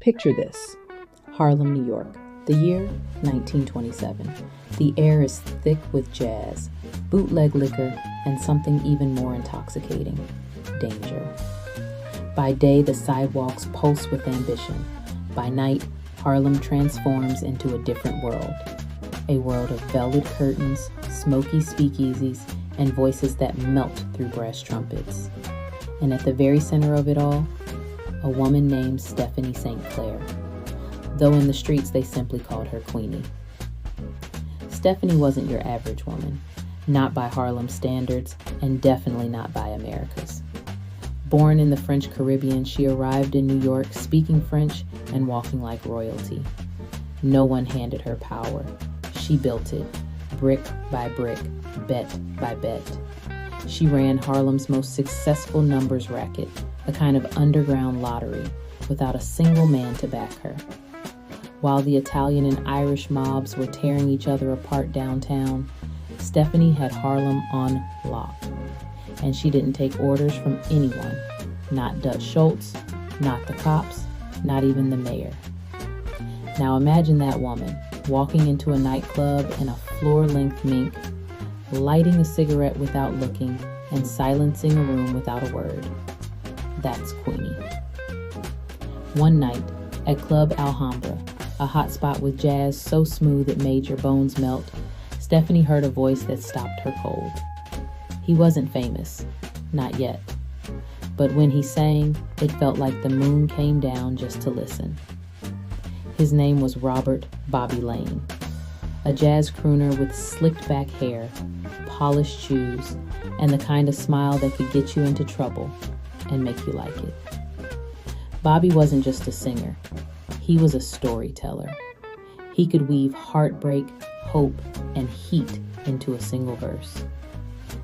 Picture this: Harlem, New York, the year 1927. The air is thick with jazz, bootleg liquor, and something even more intoxicating: danger. By day, the sidewalks pulse with ambition. By night, Harlem transforms into a different world. A world of velvet curtains, smoky speakeasies, and voices that melt through brass trumpets. And at the very center of it all, a woman named Stephanie St. Clair, though in the streets they simply called her Queenie. Stephanie wasn't your average woman, not by Harlem standards, and definitely not by America's. Born in the French Caribbean, she arrived in New York speaking French and walking like royalty. No one handed her power. She built it, brick by brick, bet by bet. She ran Harlem's most successful numbers racket, a kind of underground lottery, without a single man to back her. While the Italian and Irish mobs were tearing each other apart downtown, Stephanie had Harlem on lock. And she didn't take orders from anyone, not Dutch Schultz, not the cops, not even the mayor. Now imagine that woman walking into a nightclub in a floor-length mink, lighting a cigarette without looking, and silencing a room without a word. That's Queenie. One night, at Club Alhambra, a hotspot with jazz so smooth it made your bones melt, Stephanie heard a voice that stopped her cold. He wasn't famous, not yet. But when he sang, it felt like the moon came down just to listen. His name was Robert Bobby Lane, a jazz crooner with slicked back hair, polished shoes, and the kind of smile that could get you into trouble and make you like it. Bobby wasn't just a singer. He was a storyteller. He could weave heartbreak, hope, and heat into a single verse.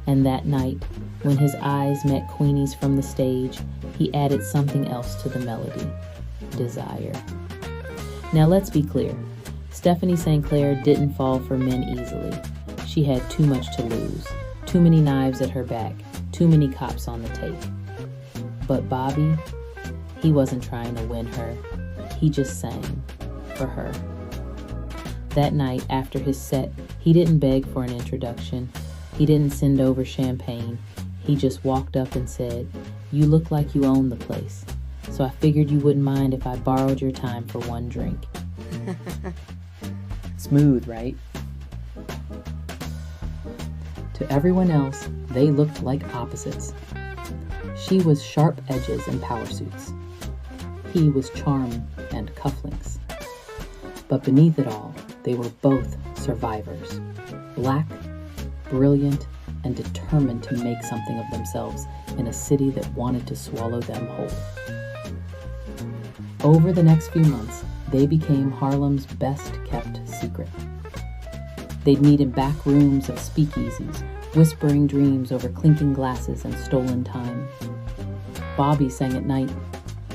And that night, when his eyes met Queenie's from the stage, he added something else to the melody: desire. Now let's be clear. Stephanie St. Clair didn't fall for men easily. She had too much to lose, too many knives at her back, too many cops on the take. But Bobby, he wasn't trying to win her. He just sang for her. That night, after his set, he didn't beg for an introduction. He didn't send over champagne. He just walked up and said, "You look like you own the place, so I figured you wouldn't mind if I borrowed your time for one drink." Smooth, right? To everyone else, they looked like opposites. She was sharp edges and power suits. He was charm and cufflinks. But beneath it all, they were both survivors. Black, brilliant, and determined to make something of themselves in a city that wanted to swallow them whole. Over the next few months, they became Harlem's best-kept secret. They'd meet in back rooms of speakeasies, whispering dreams over clinking glasses and stolen time. Bobby sang at night.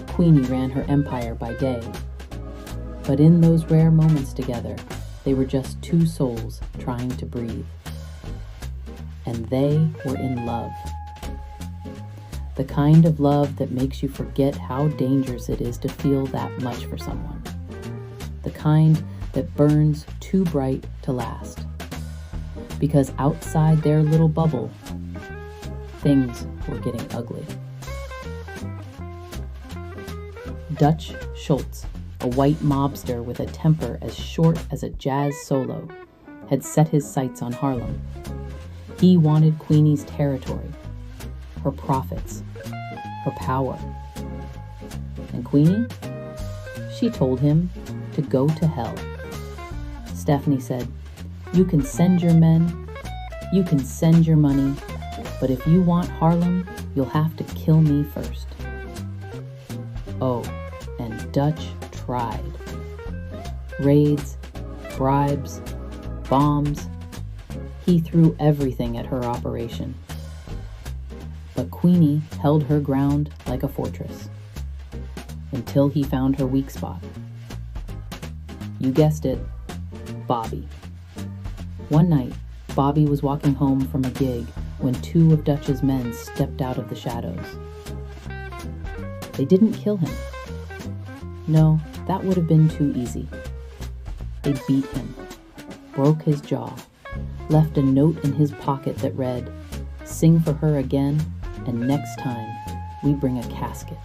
Queenie ran her empire by day. But in those rare moments together, they were just two souls trying to breathe. And they were in love. The kind of love that makes you forget how dangerous it is to feel that much for someone. The kind that burns too bright to last. Because outside their little bubble, things were getting ugly. Dutch Schultz, a white mobster with a temper as short as a jazz solo, had set his sights on Harlem. He wanted Queenie's territory, her profits, her power. And Queenie? She told him to go to hell. Stephanie said, "You can send your men, you can send your money, but if you want Harlem, you'll have to kill me first." Oh, and Dutch tried. Raids, bribes, bombs. He threw everything at her operation. But Queenie held her ground like a fortress until he found her weak spot. You guessed it, Bobby. One night, Bobby was walking home from a gig when two of Dutch's men stepped out of the shadows. They didn't kill him. No, That would have been too easy. They beat him, broke his jaw, left a note in his pocket that read, "Sing for her again, and next time we bring a casket."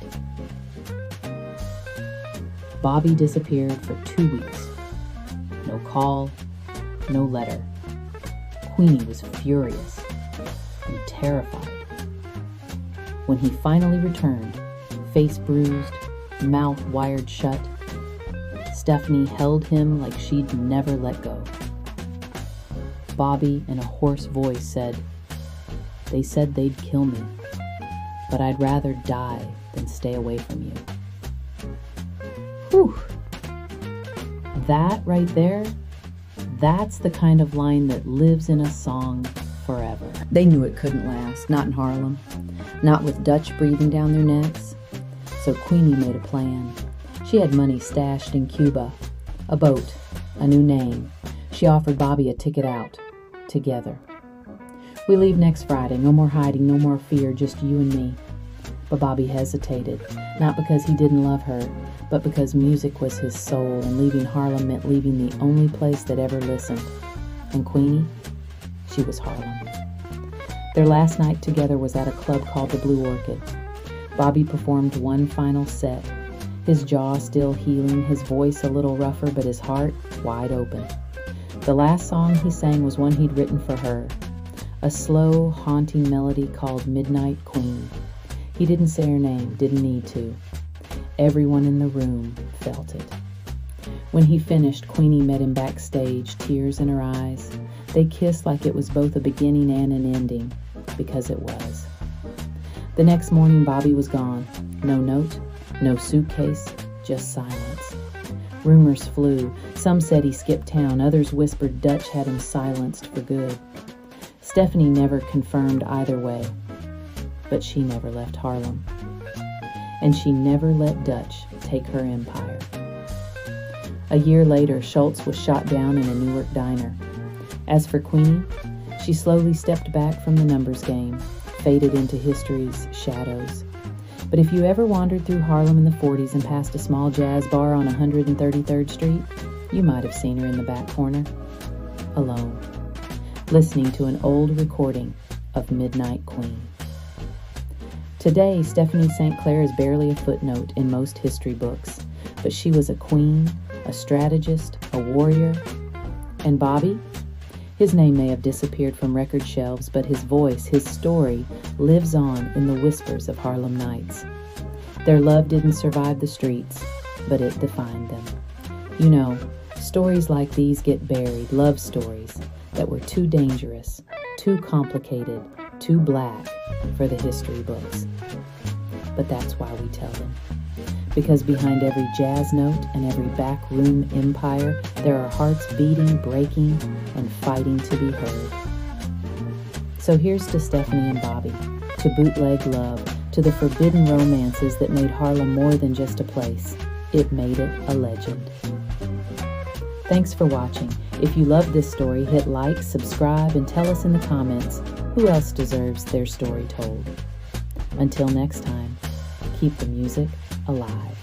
Bobby disappeared for 2 weeks. No call, no letter. Queenie was furious and terrified. When he finally returned, face bruised, mouth wired shut, Stephanie held him like she'd never let go. Bobby, in a hoarse voice, said, "They said they'd kill me, but I'd rather die than stay away from you." Whew! That right there, that's the kind of line that lives in a song forever. They knew it couldn't last, not in Harlem, not with Dutch breathing down their necks. So Queenie made a plan. She had money stashed in Cuba, a boat, a new name. She offered Bobby a ticket out, together. "We leave next Friday, no more hiding, no more fear, just you and me." But Bobby hesitated, not because he didn't love her, but because music was his soul, and leaving Harlem meant leaving the only place that ever listened. And Queenie, she was Harlem. Their last night together was at a club called the Blue Orchid. Bobby performed one final set, his jaw still healing, his voice a little rougher, but his heart wide open. The last song he sang was one he'd written for her, a slow, haunting melody called Midnight Queen. He didn't say her name, didn't need to. Everyone in the room felt it. When he finished, Queenie met him backstage, tears in her eyes. They kissed like it was both a beginning and an ending, because it was. The next morning, Bobby was gone. No note, no suitcase, just silence. Rumors flew. Some said he skipped town. Others whispered Dutch had him silenced for good. Stephanie never confirmed either way, but she never left Harlem. And she never let Dutch take her empire. A year later, Schultz was shot down in a Newark diner. As for Queenie, she slowly stepped back from the numbers game, faded into history's shadows. But if you ever wandered through Harlem in the 40s and passed a small jazz bar on 133rd Street, you might have seen her in the back corner, alone, listening to an old recording of Midnight Queen. Today, Stephanie St. Clair is barely a footnote in most history books, but she was a queen, a strategist, a warrior. And Bobby? His name may have disappeared from record shelves, but his voice, his story, lives on in the whispers of Harlem nights. Their love didn't survive the streets, but it defined them. You know, stories like these get buried, love stories that were too dangerous, too complicated, too black for the history books. But that's why we tell them. Because behind every jazz note and every backroom empire, there are hearts beating, breaking, and fighting to be heard. So here's to Stephanie and Bobby, to bootleg love, to the forbidden romances that made Harlem more than just a place. It made it a legend. Thanks for watching. If you loved this story, hit like, subscribe, and tell us in the comments who else deserves their story told. Until next time, keep the music alive.